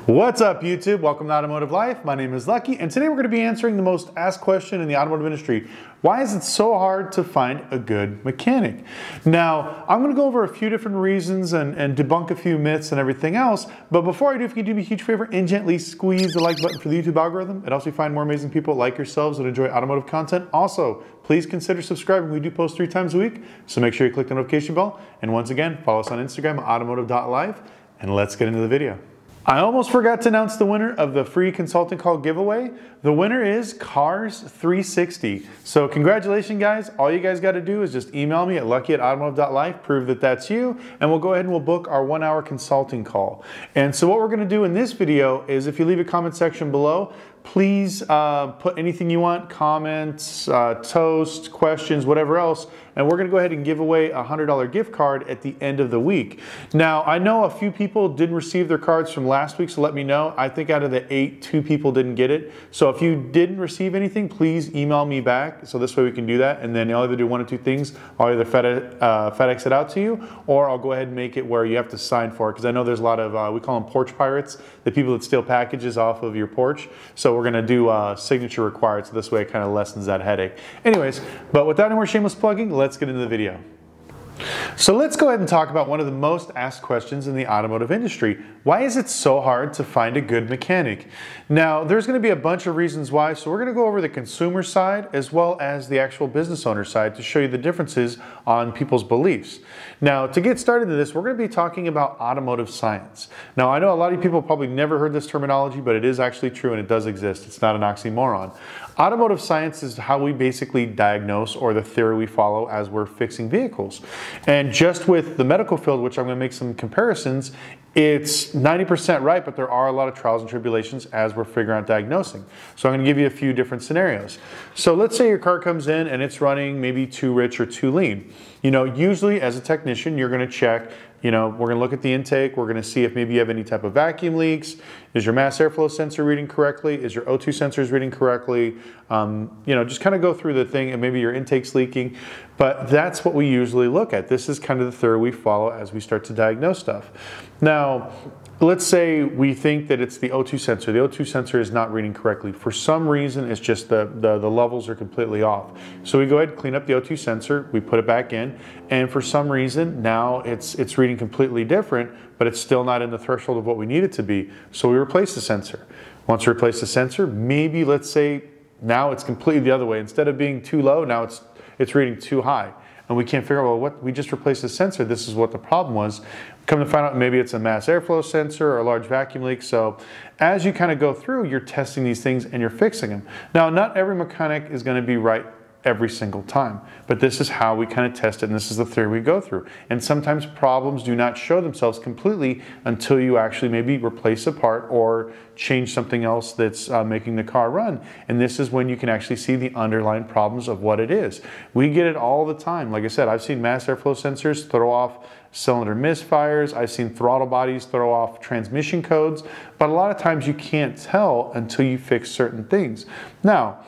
What's up, YouTube? Welcome to Automotive Life. My name is Lucky, and today we're going to be answering the most asked question in the automotive industry. Why is it so hard to find a good mechanic? Now, I'm going to go over a few different reasons and debunk a few myths and everything else, but before I do, if you could do me a huge favor and gently squeeze the like button for the YouTube algorithm, it helps me find more amazing people like yourselves that enjoy automotive content. Also, please consider subscribing. We do post 3 times a week, so make sure you click the notification bell. And once again, follow us on Instagram at automotive.life, and let's get into the video. I almost forgot to announce the winner of the free consulting call giveaway. The winner is Cars360. So congratulations, guys. All you guys got to do is just email me at lucky@automotive.life, prove that that's you, and we'll go ahead and we'll book our 1-hour consulting call. And so what we're going to do in this video is, if you leave a comment section below, please put anything you want, comments, toast, questions, whatever else, and we're going to go ahead and give away a $100 gift card at the end of the week. Now, I know a few people didn't receive their cards from last week, so let me know. I think out of the 8, 2 people didn't get it. So if you didn't receive anything, please email me back, so this way we can do that, and then I'll either do 1 or 2 things. I'll either FedEx it out to you, or I'll go ahead and make it where you have to sign for it, because I know there's a lot of, we call them porch pirates, the people that steal packages off of your porch. So we're going to do signature required, so this way it kind of lessens that headache. Anyways, but without any more shameless plugging, let's get into the video. So let's go ahead and talk about one of the most asked questions in the automotive industry. Why is it so hard to find a good mechanic? Now, there's going to be a bunch of reasons why, so we're going to go over the consumer side as well as the actual business owner side to show you the differences on people's beliefs. Now, to get started into this, we're going to be talking about automotive science. Now, I know a lot of people probably never heard this terminology, but it is actually true and it does exist. It's not an oxymoron. Automotive science is how we basically diagnose, or the theory we follow as we're fixing vehicles. And just with the medical field, which I'm going to make some comparisons, it's 90% right, but there are a lot of trials and tribulations as we're figuring out diagnosing. So I'm going to give you a few different scenarios. So let's say your car comes in and it's running maybe too rich or too lean. You know, usually as a technician, you're going to check, we're going to look at the intake. We're going to see if maybe you have any type of vacuum leaks. Is your mass airflow sensor reading correctly? Is your O2 sensors reading correctly? Just kind of go through the thing, and maybe your intake's leaking. But that's what we usually look at. This is kind of the theory we follow as we start to diagnose stuff. Now, let's say we think that it's the O2 sensor. The O2 sensor is not reading correctly. For some reason, it's just the levels are completely off. So we go ahead and clean up the O2 sensor, we put it back in, and for some reason, now it's reading completely different, but it's still not in the threshold of what we need it to be. So we replace the sensor. Once we replace the sensor, maybe let's say now it's completely the other way. Instead of being too low, now it's reading too high. And we can't figure out, well, what, we just replaced the sensor. This is what the problem was. Come to find out, maybe it's a mass airflow sensor or a large vacuum leak. So as you kind of go through, you're testing these things and you're fixing them. Now, not every mechanic is going to be right every single time, but this is how we kind of test it, and this is the theory we go through. And sometimes problems do not show themselves completely until you actually maybe replace a part or change something else that's making the car run. And this is when you can actually see the underlying problems of what it is. We get it all the time. Like I said, I've seen mass airflow sensors throw off cylinder misfires. I've seen throttle bodies throw off transmission codes, but a lot of times you can't tell until you fix certain things. Now,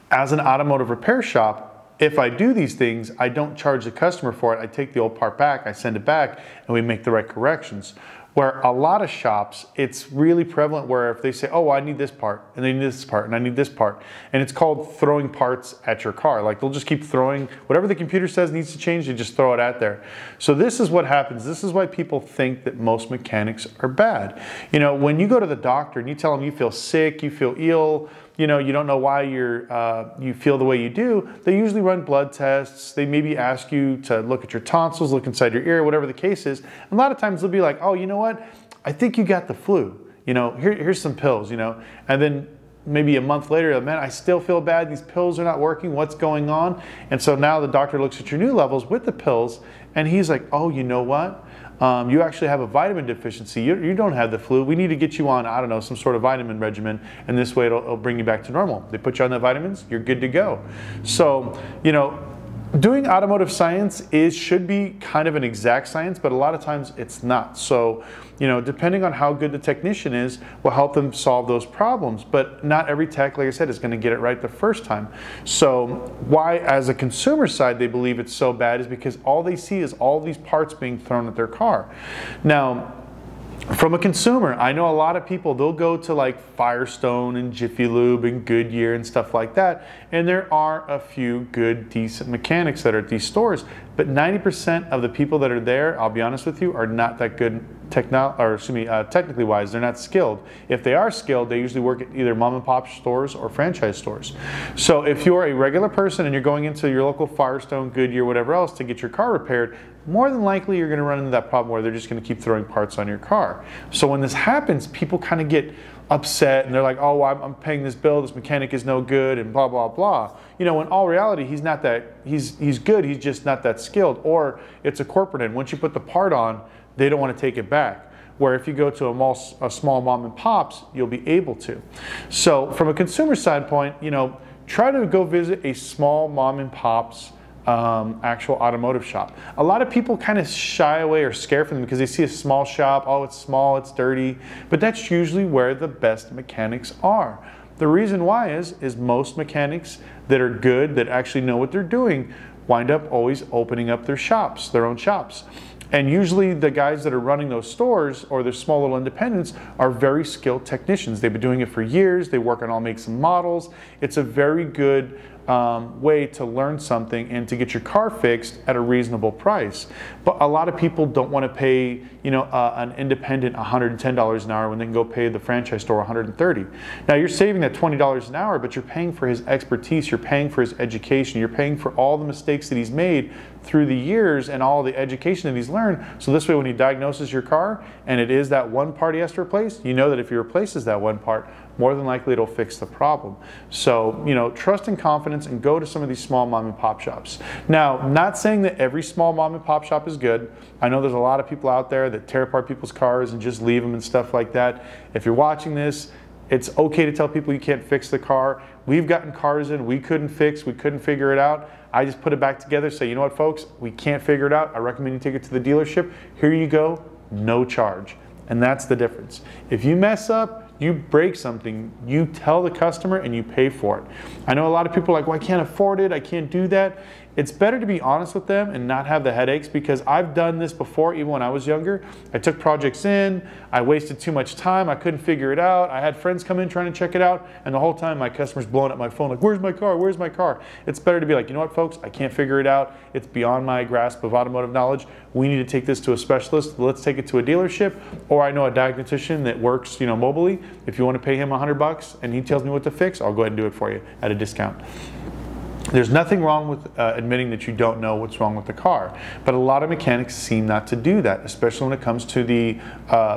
as an automotive repair shop, if I do these things, I don't charge the customer for it. I take the old part back, I send it back, and we make the right corrections. Where a lot of shops, it's really prevalent where if they say, oh, I need this part, and they need this part, and I need this part, and it's called throwing parts at your car. Like, they'll just keep throwing whatever the computer says needs to change, they just throw it out there. So this is what happens. This is why people think that most mechanics are bad. When you go to the doctor and you tell them you feel sick, you feel ill, you don't know why you feel the way you do, they usually run blood tests. They maybe ask you to look at your tonsils, look inside your ear, whatever the case is. A lot of times they'll be like, oh, you know what? I think you got the flu. Here's some pills, and then maybe a month later, man, I still feel bad. These pills are not working. What's going on? And so now the doctor looks at your new levels with the pills, and he's like, oh, you know what? You actually have a vitamin deficiency. You don't have the flu. We need to get you on, I don't know, some sort of vitamin regimen, and this way it'll bring you back to normal. They put you on the vitamins, you're good to go. So, doing automotive science should be kind of an exact science, but a lot of times it's not. So, depending on how good the technician is, will help them solve those problems. But not every tech, like I said, is going to get it right the first time. So why, as a consumer side, they believe it's so bad is because all they see is all these parts being thrown at their car. Now, From a consumer, I know a lot of people, they'll go to like Firestone and Jiffy Lube and Goodyear and stuff like that, and there are a few good, decent mechanics that are at these stores, but 90% of the people that are there, I'll be honest with you, are not that good technically wise. They're not skilled. If they are skilled, they usually work at either mom and pop stores or franchise stores. So if you're a regular person and you're going into your local Firestone, Goodyear, whatever else to get your car repaired, more than likely you're going to run into that problem where they're just going to keep throwing parts on your car. So when this happens, people kind of get upset and they're like, oh, I'm paying this bill, this mechanic is no good, and blah, blah, blah. You know, in all reality, he's not that, he's good, he's just not that skilled. Or it's a corporate end. Once you put the part on, they don't want to take it back. Where if you go to a small mom and pops, you'll be able to. So from a consumer side point, you know, try to go visit a small mom and pops actual automotive shop. A lot of people kind of shy away or scare from them because they see a small shop, oh, it's small, it's dirty, but that's usually where the best mechanics are. The reason why is most mechanics that are good, that actually know what they're doing, wind up always opening up their shops, their own shops. And usually the guys that are running those stores or their small little independents are very skilled technicians. They've been doing it for years. They work on all makes and models. It's a very good way to learn something and to get your car fixed at a reasonable price. But a lot of people don't want to pay, you know, an independent $110 an hour when they can go pay the franchise store $130. Now you're saving that $20 an hour, but you're paying for his expertise, you're paying for his education, you're paying for all the mistakes that he's made through the years and all the education that he's learned. So this way, when he diagnoses your car and it is that one part he has to replace, you know that if he replaces that one part, more than likely it'll fix the problem. So, you know, trust and confidence and go to some of these small mom and pop shops. Now, not saying that every small mom and pop shop is good. I know there's a lot of people out there that tear apart people's cars and just leave them and stuff like that. If you're watching this, it's okay to tell people you can't fix the car. We've gotten cars in we couldn't fix, we couldn't figure it out. I just put it back together, say, you know what, folks, we can't figure it out. I recommend you take it to the dealership. Here you go, no charge. And that's the difference. If you mess up, you break something, you tell the customer and you pay for it. I know a lot of people are like, well, I can't afford it, I can't do that. It's better to be honest with them and not have the headaches, because I've done this before, even when I was younger. I took projects in, I wasted too much time, I couldn't figure it out. I had friends come in trying to check it out, and the whole time my customer's blowing up my phone like, where's my car, where's my car? It's better to be like, you know what, folks, I can't figure it out. It's beyond my grasp of automotive knowledge. We need to take this to a specialist. Let's take it to a dealership, or I know a diagnostician that works, you know, mobily. If you want to pay him $100 and he tells me what to fix, I'll go ahead and do it for you at a discount. There's nothing wrong with admitting that you don't know what's wrong with the car, but a lot of mechanics seem not to do that, especially when it comes to the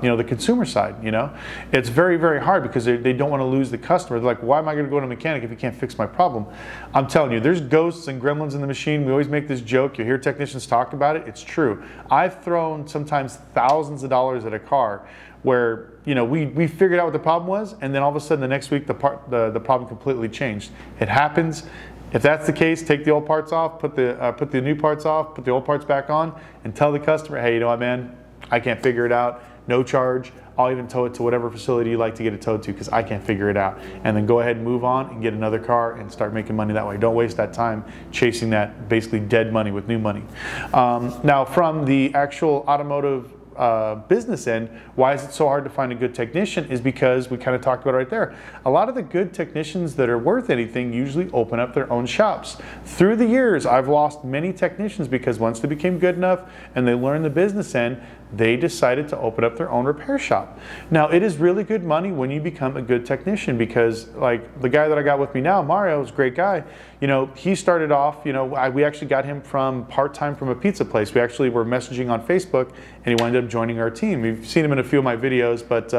you know, the consumer side. You know, it's very, very hard because they don't want to lose the customer. They're like, why am I going to go to a mechanic if he can't fix my problem? I'm telling you, there's ghosts and gremlins in the machine. We always make this joke. You hear technicians talk about it. It's true. I've thrown sometimes thousands of dollars at a car where, you know, we figured out what the problem was, and then all of a sudden the next week the problem completely changed. It happens. If that's the case, take the old parts off, put the new parts off, put the old parts back on, and tell the customer, hey, you know what, man, I can't figure it out, no charge. I'll even tow it to whatever facility you like to get it towed to because I can't figure it out. And then go ahead and move on and get another car and start making money that way. Don't waste that time chasing that basically dead money with new money. Now, from the actual automotive business end, why is it so hard to find a good technician is because we kind of talked about it right there. A lot of the good technicians that are worth anything usually open up their own shops. Through the years, I've lost many technicians because once they became good enough and they learned the business end, they decided to open up their own repair shop. Now, it is really good money when you become a good technician, because like the guy that I got with me now, Mario, is a great guy. You know, he started off, you know, we actually got him from part-time from a pizza place. We actually were messaging on Facebook and he wound up joining our team. We've seen him in a few of my videos, but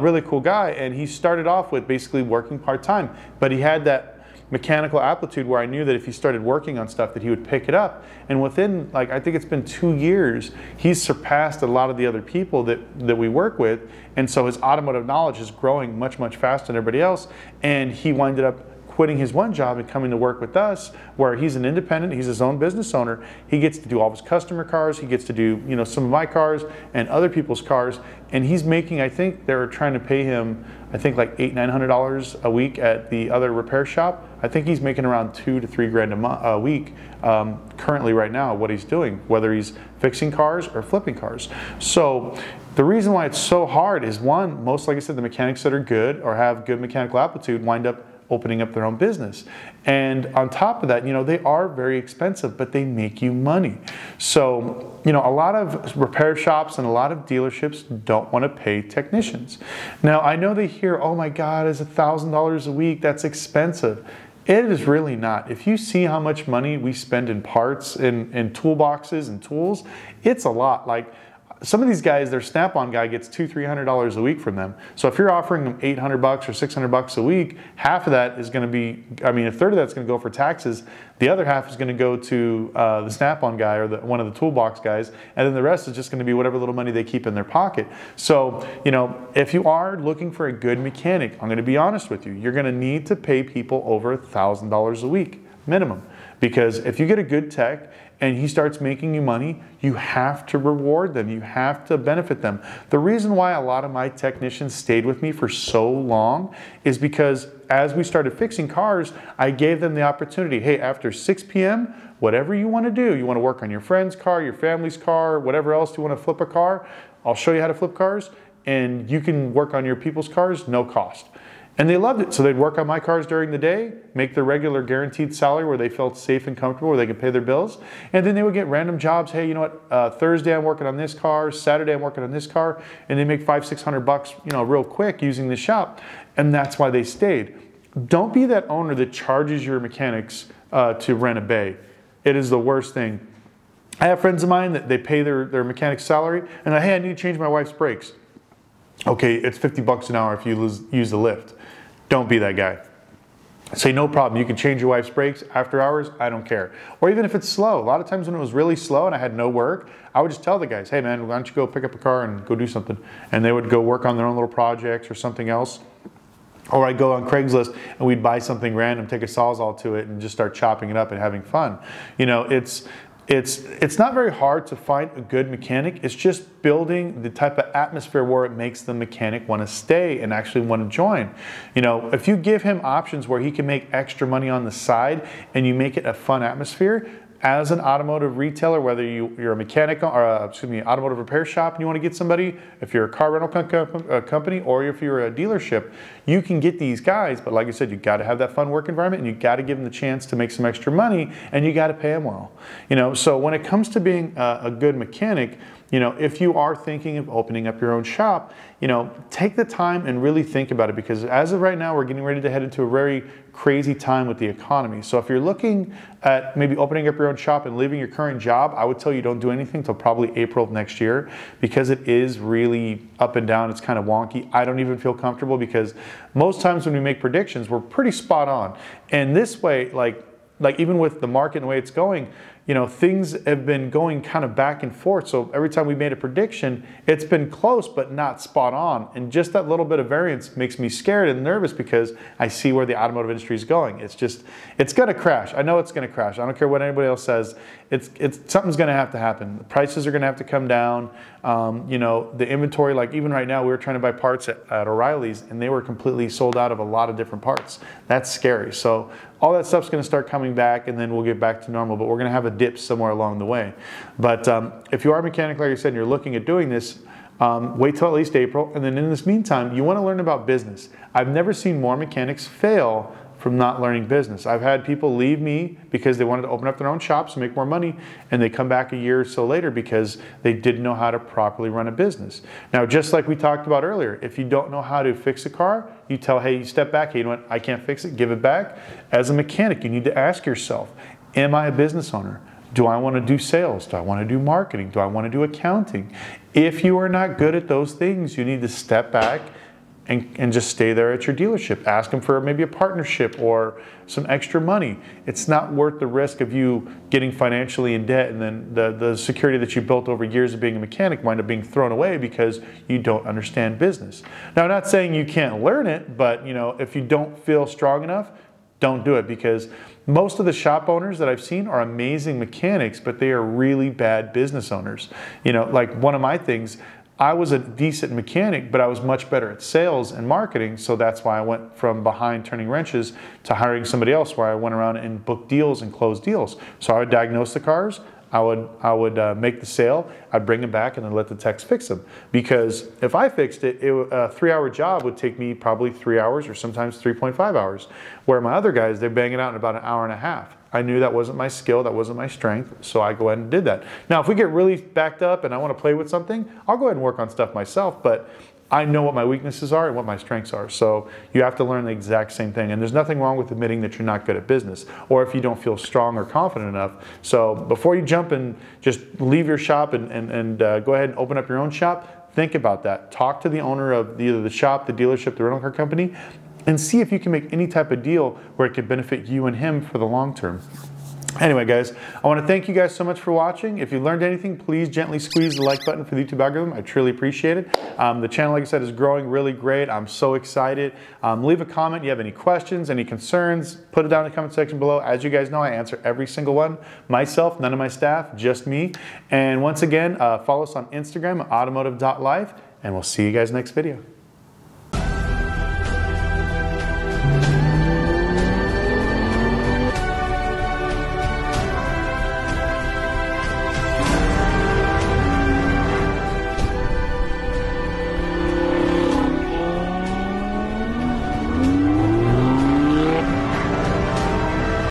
really cool guy. And he started off with basically working part-time, but he had that mechanical aptitude where I knew that if he started working on stuff that he would pick it up. And within, like, I think it's been 2 years, he's surpassed a lot of the other people that we work with. And so his automotive knowledge is growing much, much faster than everybody else. And he winded up quitting his one job and coming to work with us, where he's an independent, he's his own business owner. He gets to do all of his customer cars, he gets to do, you know, some of my cars and other people's cars, and he's making, I think they're trying to pay him, I think like $800–900 a week at the other repair shop. I think he's making around $2 to $3 grand a week currently right now, what he's doing, whether he's fixing cars or flipping cars. So The reason why it's so hard is one, most, like I said, the mechanics that are good or have good mechanical aptitude wind up opening up their own business. And on top of that, you know, they are very expensive, but they make you money. So, you know, a lot of repair shops and a lot of dealerships don't want to pay technicians. Now, I know they hear, oh my God, it's $1,000 a week, that's expensive. It is really not. If you see how much money we spend in parts, in toolboxes and tools, it's a lot. Like, some of these guys, their Snap-on guy gets $200–300 a week from them. So if you're offering them $800 or $600 a week, half of that is going to be, I mean, a third of that's going to go for taxes. The other half is going to go to the Snap-on guy or one of the toolbox guys, and then the rest is just going to be whatever little money they keep in their pocket. So, you know, if you are looking for a good mechanic, I'm going to be honest with you, you're going to need to pay people over $1,000 a week minimum. Because if you get a good tech and he starts making you money, you have to reward them. You have to benefit them. The reason why a lot of my technicians stayed with me for so long is because as we started fixing cars, I gave them the opportunity, hey, after 6 p.m., whatever you want to do, you want to work on your friend's car, your family's car, whatever else you want to flip a car, I'll show you how to flip cars, and you can work on your people's cars, no cost. And they loved it. So they'd work on my cars during the day, make their regular guaranteed salary where they felt safe and comfortable, where they could pay their bills. And then they would get random jobs. Hey, you know what? Thursday I'm working on this car. Saturday I'm working on this car. And they make $500–600, you know, real quick using the shop. And that's why they stayed. Don't be that owner that charges your mechanics to rent a bay. It is the worst thing. I have friends of mine that they pay their mechanic's salary and hey, I need to change my wife's brakes. Okay, it's $50 an hour if you use the lift. Don't be that guy. Say, no problem, you can change your wife's brakes after hours, I don't care. Or even if it's slow. A lot of times when it was really slow and I had no work, I would just tell the guys, hey man, why don't you go pick up a car and go do something? And they would go work on their own little projects or something else. Or I'd go on Craigslist and we'd buy something random, take a Sawzall to it and just start chopping it up and having fun. You know, it's not very hard to find a good mechanic. It's just building the type of atmosphere where it makes the mechanic want to stay and actually want to join. You know, if you give him options where he can make extra money on the side and you make it a fun atmosphere, as an automotive retailer, whether you're a mechanic or automotive repair shop and you want to get somebody, if you're a car rental company or if you're a dealership, you can get these guys. But like I said, you got to have that fun work environment and you got to give them the chance to make some extra money and you got to pay them well. You know, so when it comes to being a good mechanic, you know, if you are thinking of opening up your own shop, you know, take the time and really think about it, because as of right now, we're getting ready to head into a very crazy time with the economy. So if you're looking at maybe opening up your own shop and leaving your current job, I would tell you don't do anything until probably April of next year, because it is really up and down. It's kind of wonky. I don't even feel comfortable because most times when we make predictions, we're pretty spot on. And this way, like even with the market and the way it's going, you know, things have been going kind of back and forth. So every time we made a prediction, it's been close, but not spot on. And just that little bit of variance makes me scared and nervous because I see where the automotive industry is going. It's going to crash. I know it's going to crash. I don't care what anybody else says. Something's going to have to happen. The prices are going to have to come down. You know, the inventory, like even right now, we were trying to buy parts at O'Reilly's and they were completely sold out of a lot of different parts. That's scary. So all that stuff's going to start coming back and then we'll get back to normal, but we're going to have a dip somewhere along the way. But if you are a mechanic, like I said, and you're looking at doing this, wait till at least April. And then in this meantime, you want to learn about business. I've never seen more mechanics fail from not learning business. I've had people leave me because they wanted to open up their own shops and make more money, and they come back a year or so later because they didn't know how to properly run a business. Now, just like we talked about earlier, if you don't know how to fix a car, you tell, hey, you step back, hey, you know what, I can't fix it, give it back. As a mechanic, you need to ask yourself, am I a business owner? Do I want to do sales? Do I want to do marketing? Do I want to do accounting? If you are not good at those things, you need to step back and just stay there at your dealership. Ask them for maybe a partnership or some extra money. It's not worth the risk of you getting financially in debt and then the security that you built over years of being a mechanic wind up being thrown away because you don't understand business. Now, I'm not saying you can't learn it, but you know, if you don't feel strong enough, don't do it, because most of the shop owners that I've seen are amazing mechanics, but they are really bad business owners. You know, like one of my things, I was a decent mechanic, but I was much better at sales and marketing, so that's why I went from behind turning wrenches to hiring somebody else, where I went around and booked deals and closed deals. So I would diagnose the cars, I would make the sale, I'd bring him back, and then let the techs fix him. Because if I fixed it, a 3-hour job would take me probably 3 hours or sometimes 3.5 hours. Where my other guys, they're banging out in about an hour and a half. I knew that wasn't my skill, that wasn't my strength, so I go ahead and did that. Now, if we get really backed up and I want to play with something, I'll go ahead and work on stuff myself, but I know what my weaknesses are and what my strengths are. So you have to learn the exact same thing. And there's nothing wrong with admitting that you're not good at business or if you don't feel strong or confident enough. So before you jump and just leave your shop and go ahead and open up your own shop, think about that. Talk to the owner of either the shop, the dealership, the rental car company, and see if you can make any type of deal where it could benefit you and him for the long term. Anyway, guys, I want to thank you guys so much for watching. If you learned anything, please gently squeeze the like button for the YouTube algorithm. I truly appreciate it. The channel, like I said, is growing really great. I'm so excited. Leave a comment. If you have any questions, any concerns, put it down in the comment section below. As you guys know, I answer every single one myself, none of my staff, just me. And once again, follow us on Instagram at automotive.life, and we'll see you guys next video.